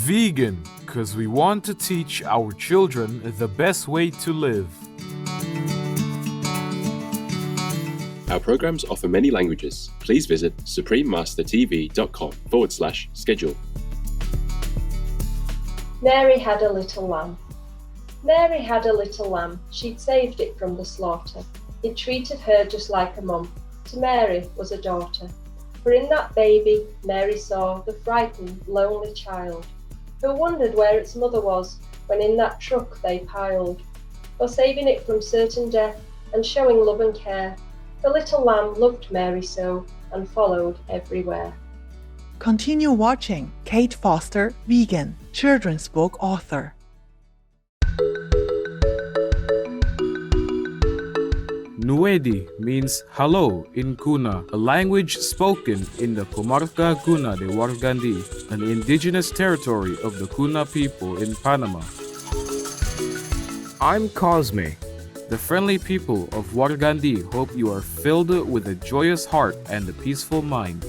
Vegan, because we want to teach our children the best way to live. Our programs offer many languages. Please visit suprememastertv.com/schedule. Mary had a little lamb. Mary had a little lamb. She'd saved it from the slaughter. It treated her just like a mum. To Mary was a daughter. For in that baby, Mary saw the frightened, lonely child, who wondered where its mother was when in that truck they piled. For saving it from certain death and showing love and care, the little lamb loved Mary so and followed everywhere. Continue watching Kate Foster, vegan, children's book author. Nuedi means hello in Kuna, a language spoken in the Comarca Kuna de Wargandi, an indigenous territory of the Kuna people in Panama. I'm Cosme. The friendly people of Wargandi hope you are filled with a joyous heart and a peaceful mind.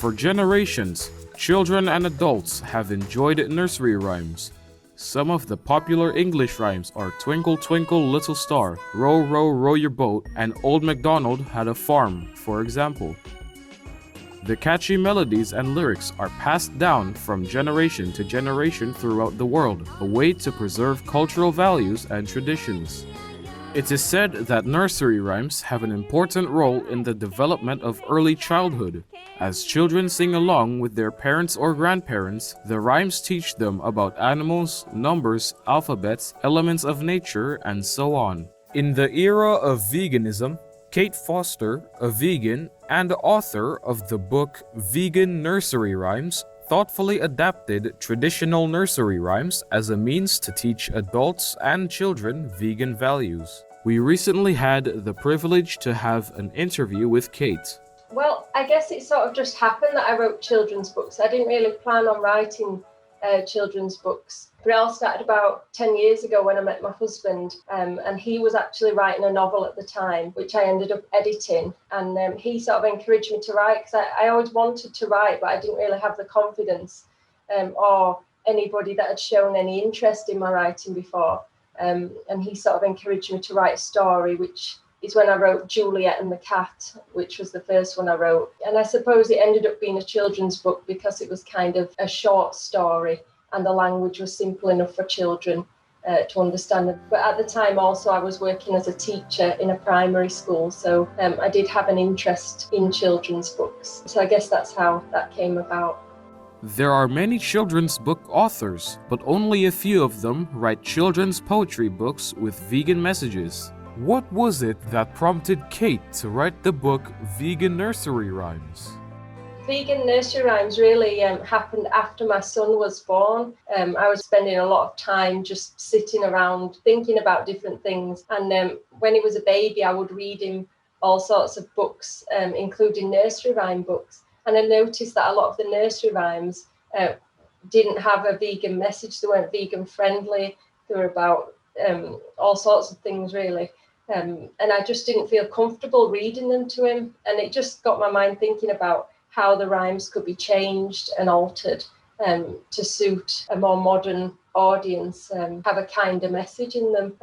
For generations, children and adults have enjoyed nursery rhymes. Some of the popular English rhymes are Twinkle, Twinkle, Little Star, Row, Row, Row Your Boat, and Old MacDonald Had a Farm, for example. The catchy melodies and lyrics are passed down from generation to generation throughout the world, a way to preserve cultural values and traditions. It is said that nursery rhymes have an important role in the development of early childhood. As children sing along with their parents or grandparents, the rhymes teach them about animals, numbers, alphabets, elements of nature, and so on. In the era of veganism, Kate Foster, a vegan and author of the book Vegan Nursery Rhymes, thoughtfully adapted traditional nursery rhymes as a means to teach adults and children vegan values. We recently had the privilege to have an interview with Kate. Well, I guess it sort of just happened that I wrote children's books. I didn't really plan on writing children's books. But it all started about 10 years ago when I met my husband, and he was actually writing a novel at the time, which I ended up editing. And he sort of encouraged me to write, because I always wanted to write, but I didn't really have the confidence or anybody that had shown any interest in my writing before. And he sort of encouraged me to write a story, which is when I wrote Juliet and the Cat, which was the first one I wrote. And I suppose it ended up being a children's book because it was kind of a short story and the language was simple enough for children to understand. But at the time also I was working as a teacher in a primary school, so I did have an interest in children's books. So I guess that's how that came about. There are many children's book authors, but only a few of them write children's poetry books with vegan messages. What was it that prompted Kate to write the book Vegan Nursery Rhymes? Vegan Nursery Rhymes really happened after my son was born. I was spending a lot of time just sitting around thinking about different things. And when he was a baby, I would read him all sorts of books, including nursery rhyme books. And I noticed that a lot of the nursery rhymes didn't have a vegan message. They weren't vegan friendly. They were about all sorts of things, really. And I just didn't feel comfortable reading them to him. And it just got my mind thinking about how the rhymes could be changed and altered to suit a more modern audience, have a kinder message in them.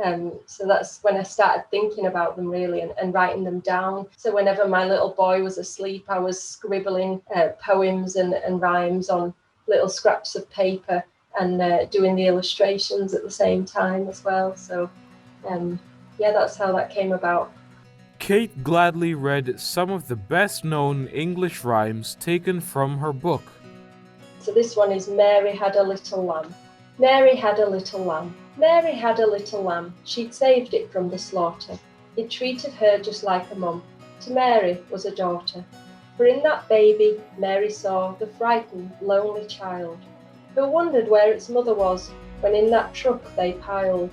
So that's when I started thinking about them, really, and writing them down. So whenever my little boy was asleep, I was scribbling poems and rhymes on little scraps of paper and doing the illustrations at the same time as well. So yeah, that's how that came about. Kate gladly read some of the best-known English rhymes taken from her book. So this one is Mary had a little lamb. Mary had a little lamb. Mary had a little lamb. She'd saved it from the slaughter. It treated her just like a mum. To Mary was a daughter. For in that baby, Mary saw the frightened, lonely child, who wondered where its mother was when in that truck they piled.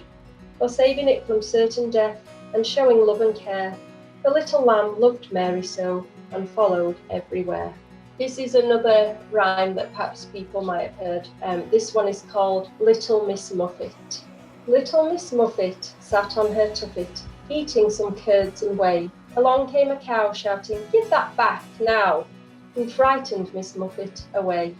For saving it from certain death and showing love and care, the little lamb loved Mary so and followed everywhere. This is another rhyme that perhaps people might have heard. This one is called Little Miss Muffet. Little Miss Muffet sat on her tuffet, eating some curds and whey. Along came a cow shouting, "Give that back now!" and frightened Miss Muffet away.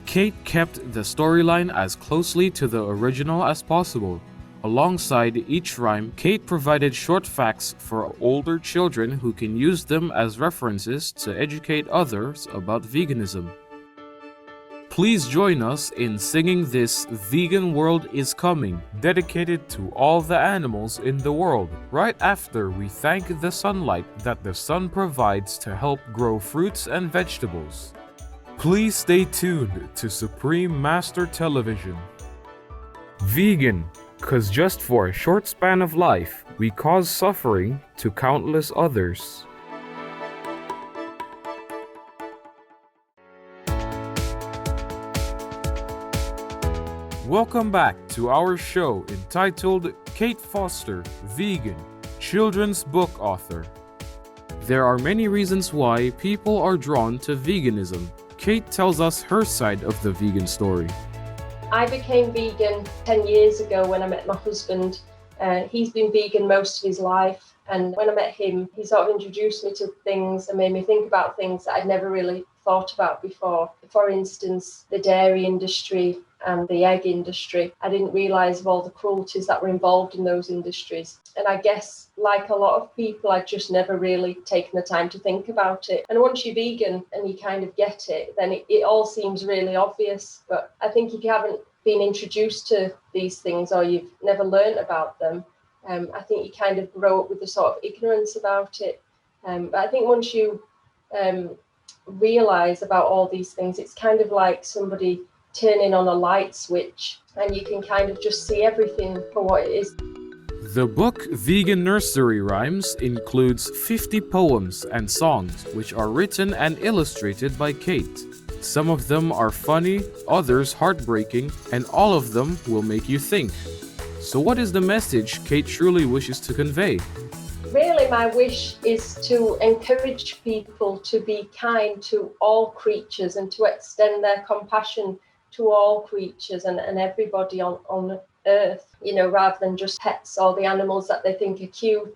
Kate kept the storyline as closely to the original as possible. Alongside each rhyme, Kate provided short facts for older children who can use them as references to educate others about veganism. Please join us in singing this Vegan World is Coming, dedicated to all the animals in the world, right after we thank the sunlight that the sun provides to help grow fruits and vegetables. Please stay tuned to Supreme Master Television. Vegan, 'cause just for a short span of life, we cause suffering to countless others. Welcome back to our show entitled Kate Foster, Vegan, Children's Book Author. There are many reasons why people are drawn to veganism. Kate tells us her side of the vegan story. I became vegan 10 years ago when I met my husband. He's been vegan most of his life. And when I met him, he sort of introduced me to things and made me think about things that I'd never really thought about before. For instance, the dairy industry and the egg industry. I didn't realise of all the cruelties that were involved in those industries. And I guess, like a lot of people, I'd just never really taken the time to think about it. And once you're vegan and you kind of get it, then it all seems really obvious. But I think if you haven't been introduced to these things or you've never learned about them, I think you kind of grow up with a sort of ignorance about it. But I think once you realise about all these things, it's kind of like somebody turning on a light switch and you can kind of just see everything for what it is. The book Vegan Nursery Rhymes includes 50 poems and songs which are written and illustrated by Kate. Some of them are funny, others heartbreaking, and all of them will make you think. So what is the message Kate truly wishes to convey? Really, my wish is to encourage people to be kind to all creatures and to extend their compassion to all creatures and everybody on earth, rather than just pets or the animals that they think are cute,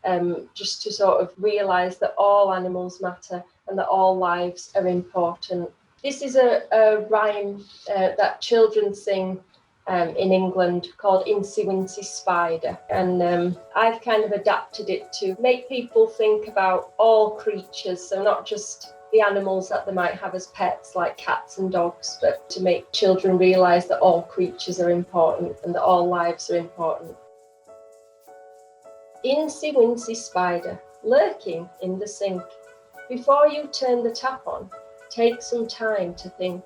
just to sort of realise that all animals matter and that all lives are important. This is a rhyme that children sing in England called Incy Wincy Spider, and I've kind of adapted it to make people think about all creatures, so not just the animals that they might have as pets like cats and dogs, but to make children realise that all creatures are important and that all lives are important. Incy Wincy Spider, lurking in the sink. Before you turn the tap on, take some time to think.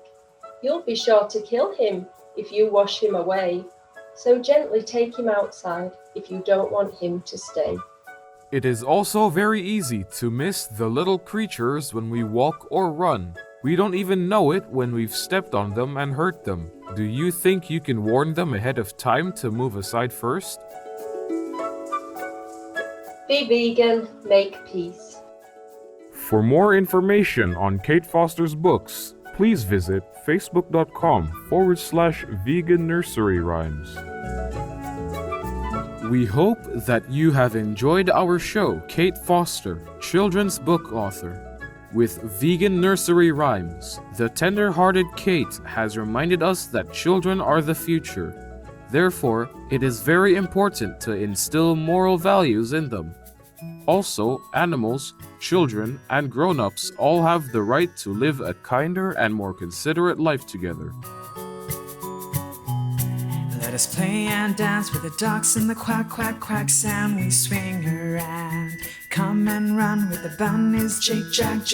You'll be sure to kill him if you wash him away, so gently take him outside if you don't want him to stay. It is also very easy to miss the little creatures when we walk or run. We don't even know it when we've stepped on them and hurt them. Do you think you can warn them ahead of time to move aside first? Be vegan, make peace. For more information on Kate Foster's books, please visit facebook.com/vegan nursery rhymes. We hope that you have enjoyed our show, Kate Foster, children's book author. With Vegan Nursery Rhymes, the tender-hearted Kate has reminded us that children are the future. Therefore, it is very important to instill moral values in them. Also, animals, children, and grown-ups all have the right to live a kinder and more considerate life together. Let us play and dance with the ducks and the quack, quack, quack sound we swing around. Come and run with the bunnies, jig, jack,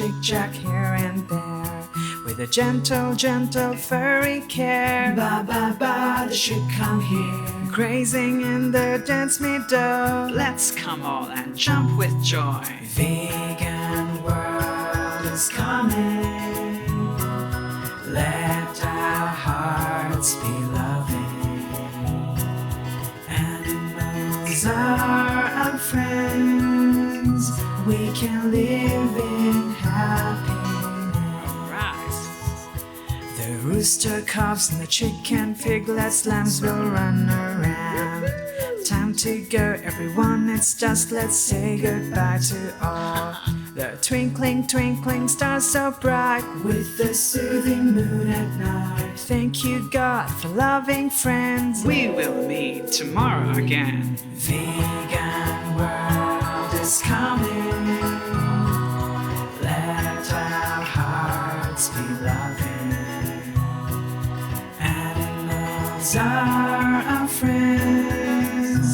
here and there. With a gentle, gentle, furry care. Ba, ba, ba, they should come here. Grazing in the dance meadow. Let's come all and jump with joy. Vegan world is coming. Let our hearts be loving. Animals are our friends. We can live in happiness. Alright. The rooster calves and the chicken piglets, lambs will run around. Time to go, everyone, it's just let's say goodbye to all the twinkling, twinkling stars so bright, with a soothing moon at night. Thank you, God, for loving friends. We will meet tomorrow again. Vegan world is coming. Let our hearts be loving. Animals are our friends.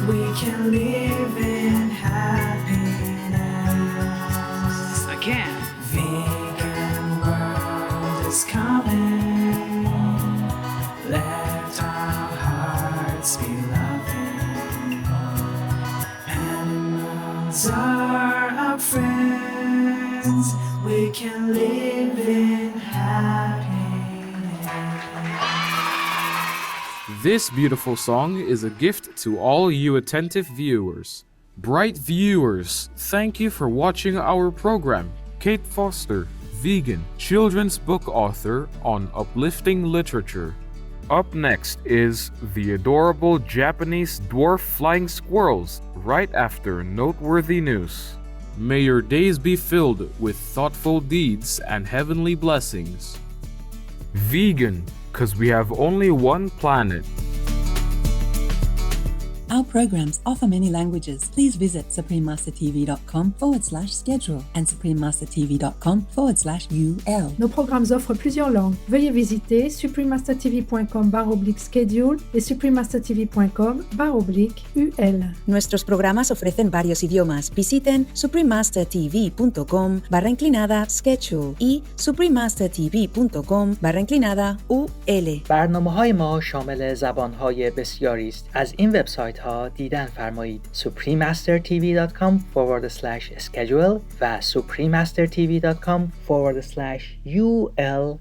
We can live in happiness. Again, vegan world is coming. Let our hearts be loving. Animals are our friends. We can live in happiness. This beautiful song is a gift to all you attentive viewers. Bright viewers, thank you for watching our program. Kate Foster, vegan, children's book author on uplifting literature. Up next is the adorable Japanese dwarf flying squirrels right after noteworthy news. May your days be filled with thoughtful deeds and heavenly blessings. Vegan, 'cause we have only one planet. Our programs offer many languages. Please visit suprememastertv.com/schedule and suprememastertv.com/UL. Nos programmes offrent plusieurs langues. Veuillez visiter suprememastertv.com/schedule et suprememastertv.com/UL. Nuestros programas ofrecen varios idiomas. Visiten suprememastertv.com/schedule y suprememastertv.com/UL. برنامه‌های ما شامل زبان‌های بسیاری است. از این وبسایت‌ها دیدن فرمایید: suprememastertv.com/schedule و suprememastertv.com/UL